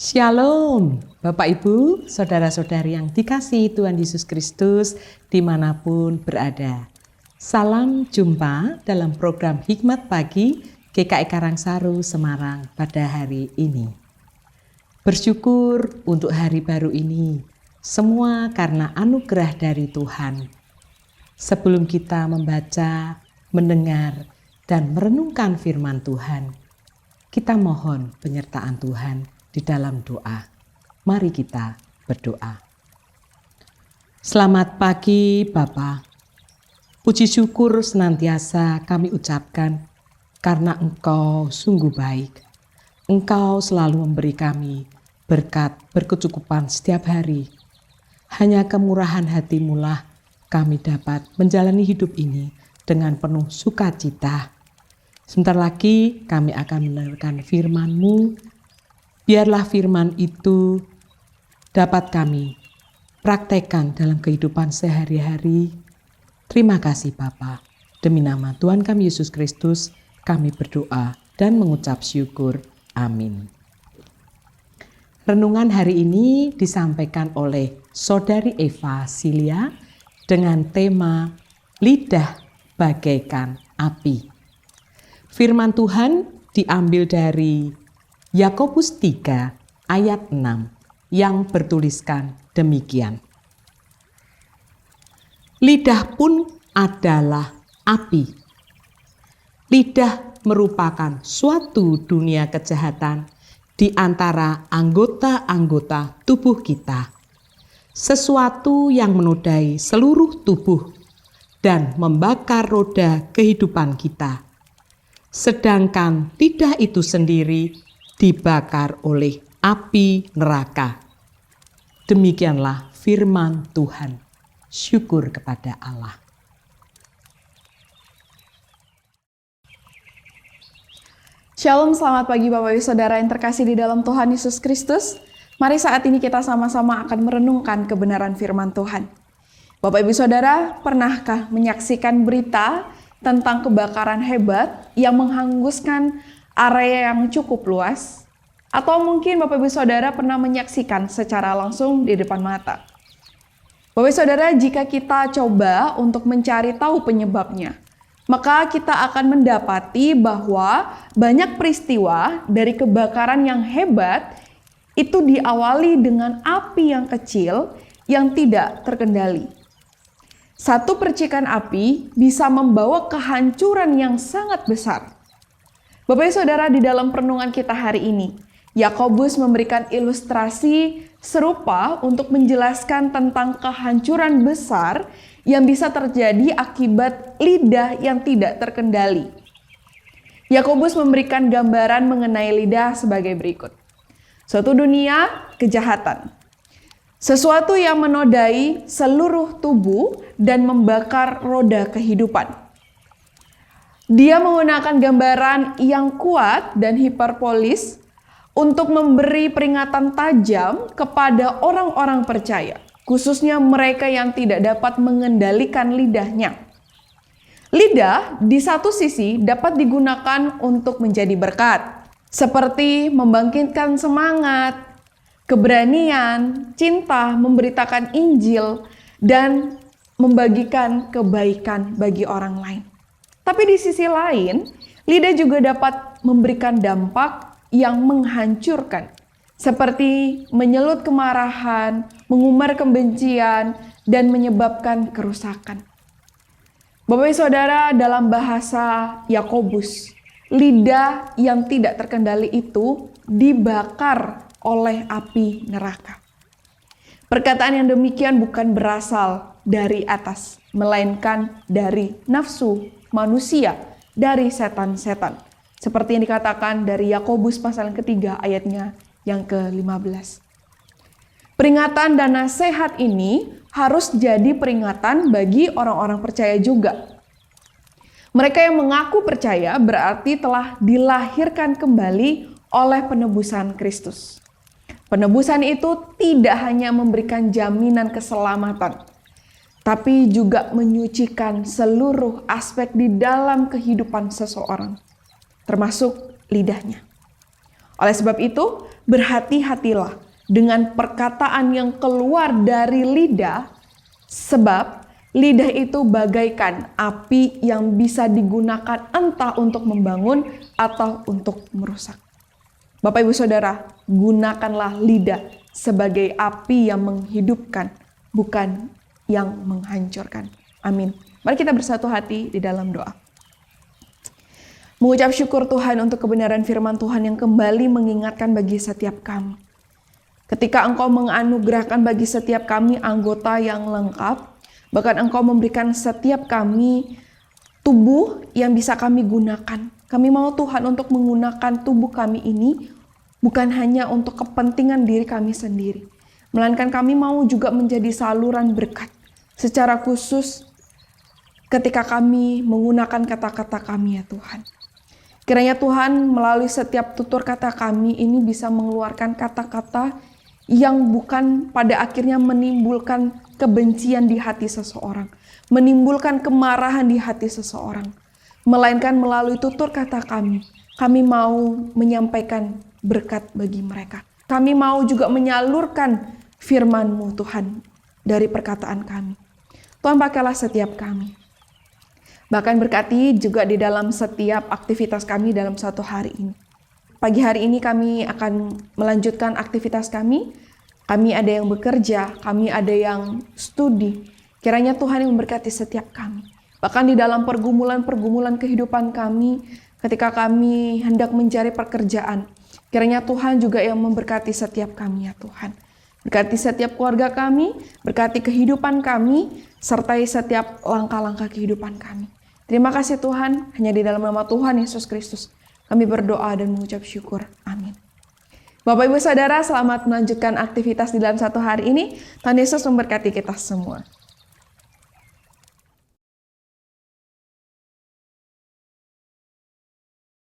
Shalom, Bapak Ibu, Saudara-saudari yang dikasihi Tuhan Yesus Kristus dimanapun berada. Salam jumpa dalam program Hikmat Pagi GKI Karangsaru Semarang pada hari ini. Bersyukur untuk hari baru ini, semua karena anugerah dari Tuhan. Sebelum kita membaca, mendengar, dan merenungkan firman Tuhan, kita mohon penyertaan Tuhan di dalam doa. Mari kita berdoa. Selamat pagi Bapa. Puji syukur senantiasa kami ucapkan karena Engkau sungguh baik. Engkau selalu memberi kami berkat berkecukupan setiap hari. Hanya kemurahan hati-Mu-lah kami dapat menjalani hidup ini dengan penuh sukacita. Sebentar lagi kami akan mendengarkan firman-Mu. Biarlah firman itu dapat kami praktekkan dalam kehidupan sehari-hari. Terima kasih Bapa. Demi nama Tuhan kami Yesus Kristus, kami berdoa dan mengucap syukur. Amin. Renungan hari ini disampaikan oleh Saudari Eva Silia dengan tema Lidah Bagaikan Api. Firman Tuhan diambil dari Yakobus 3 ayat 6 yang bertuliskan demikian. Lidah pun adalah api. Lidah merupakan suatu dunia kejahatan di antara anggota-anggota tubuh kita. Sesuatu yang menodai seluruh tubuh dan membakar roda kehidupan kita. Sedangkan lidah itu sendiri dibakar oleh api neraka. Demikianlah firman Tuhan. Syukur kepada Allah. Shalom, selamat pagi Bapak Ibu Saudara yang terkasih di dalam Tuhan Yesus Kristus. Mari saat ini kita sama-sama akan merenungkan kebenaran firman Tuhan. Bapak Ibu Saudara, pernahkah menyaksikan berita tentang kebakaran hebat yang menghanguskan area yang cukup luas? Atau mungkin Bapak Ibu Saudara pernah menyaksikan secara langsung di depan mata? Bapak Ibu Saudara, jika kita coba untuk mencari tahu penyebabnya, maka kita akan mendapati bahwa banyak peristiwa dari kebakaran yang hebat itu diawali dengan api yang kecil yang tidak terkendali. Satu percikan api bisa membawa kehancuran yang sangat besar. Bapak Ibu Saudara, di dalam perenungan kita hari ini, Yakobus memberikan ilustrasi serupa untuk menjelaskan tentang kehancuran besar yang bisa terjadi akibat lidah yang tidak terkendali. Yakobus memberikan gambaran mengenai lidah sebagai berikut. Suatu dunia kejahatan. Sesuatu yang menodai seluruh tubuh dan membakar roda kehidupan. Dia menggunakan gambaran yang kuat dan hiperbolis untuk memberi peringatan tajam kepada orang-orang percaya, khususnya mereka yang tidak dapat mengendalikan lidahnya. Lidah di satu sisi dapat digunakan untuk menjadi berkat, seperti membangkitkan semangat, keberanian, cinta, memberitakan Injil, dan membagikan kebaikan bagi orang lain. Tapi di sisi lain, lidah juga dapat memberikan dampak yang menghancurkan, seperti menyelut kemarahan, mengumbar kebencian, dan menyebabkan kerusakan. Bapak Ibu Saudara, dalam bahasa Yakobus, lidah yang tidak terkendali itu dibakar oleh api neraka. Perkataan yang demikian bukan berasal dari atas, melainkan dari nafsu manusia, dari setan-setan. Seperti yang dikatakan dari Yakobus pasal yang ketiga ayatnya yang ke-15. Peringatan dan nasihat ini harus jadi peringatan bagi orang-orang percaya juga. Mereka yang mengaku percaya berarti telah dilahirkan kembali oleh penebusan Kristus. Penebusan itu tidak hanya memberikan jaminan keselamatan, tapi juga menyucikan seluruh aspek di dalam kehidupan seseorang, termasuk lidahnya. Oleh sebab itu, berhati-hatilah dengan perkataan yang keluar dari lidah, sebab lidah itu bagaikan api yang bisa digunakan entah untuk membangun atau untuk merusak. Bapak Ibu Saudara, gunakanlah lidah sebagai api yang menghidupkan, bukan yang menghancurkan. Amin. Mari kita bersatu hati di dalam doa. Mengucap syukur Tuhan untuk kebenaran firman Tuhan yang kembali mengingatkan bagi setiap kami. Ketika Engkau menganugerahkan bagi setiap kami anggota yang lengkap, bahkan Engkau memberikan setiap kami tubuh yang bisa kami gunakan. Kami mau Tuhan untuk menggunakan tubuh kami ini bukan hanya untuk kepentingan diri kami sendiri, melainkan kami mau juga menjadi saluran berkat. Secara khusus ketika kami menggunakan kata-kata kami ya Tuhan. Kiranya Tuhan melalui setiap tutur kata kami ini bisa mengeluarkan kata-kata yang bukan pada akhirnya menimbulkan kebencian di hati seseorang, menimbulkan kemarahan di hati seseorang. Melainkan melalui tutur kata kami mau menyampaikan berkat bagi mereka. Kami mau juga menyalurkan firman-Mu Tuhan dari perkataan kami. Tuhan pakailah setiap kami. Bahkan berkati juga di dalam setiap aktivitas kami dalam satu hari ini. Pagi hari ini kami akan melanjutkan aktivitas kami. Kami ada yang bekerja, kami ada yang studi. Kiranya Tuhan yang memberkati setiap kami. Bahkan di dalam pergumulan-pergumulan kehidupan kami, ketika kami hendak mencari pekerjaan, kiranya Tuhan juga yang memberkati setiap kami ya Tuhan. Berkati setiap keluarga kami, berkati kehidupan kami, sertai setiap langkah-langkah kehidupan kami. Terima kasih Tuhan, hanya di dalam nama Tuhan Yesus Kristus kami berdoa dan mengucap syukur. Amin. Bapak Ibu Saudara, selamat melanjutkan aktivitas di dalam satu hari ini. Tuhan Yesus memberkati kita semua.